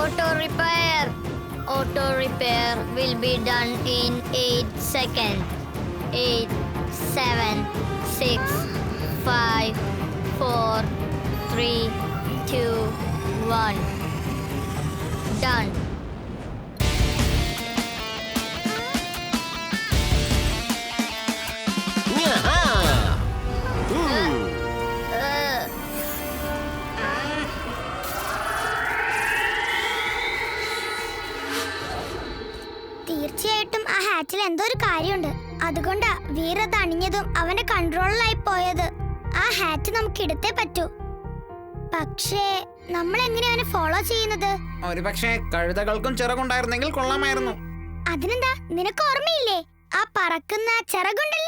Auto repair. Auto repair will be done in 8 seconds. 8, 7, 6, 5, 4, 3, 2, 1. Done. Yaha! തീർച്ചയായിട്ടും ആ ഹാറ്റിൽ എന്തോ ഒരു കാര്യമുണ്ട്. അതുകൊണ്ടാ വീർ അത് അണിഞ്ഞതും അവന്റെ കൺട്രോളിലായി പോയത്. ആ ഹാറ്റ് നമുക്ക് എടുത്തേ പറ്റൂ. പക്ഷേ നമ്മൾ എങ്ങനെയാ അവനെ ഫോളോ ചെയ്യുന്നത്? ഒരുപക്ഷെ കഴുതകൾക്കും ചിറകുണ്ടായിരുന്നെങ്കിൽ കൊള്ളാമായിരുന്നു. അതിനെന്താ, നിനക്ക് ഓർമ്മയില്ലേ ആ പറക്കുന്ന ചിറകുണ്ടല്ലോ?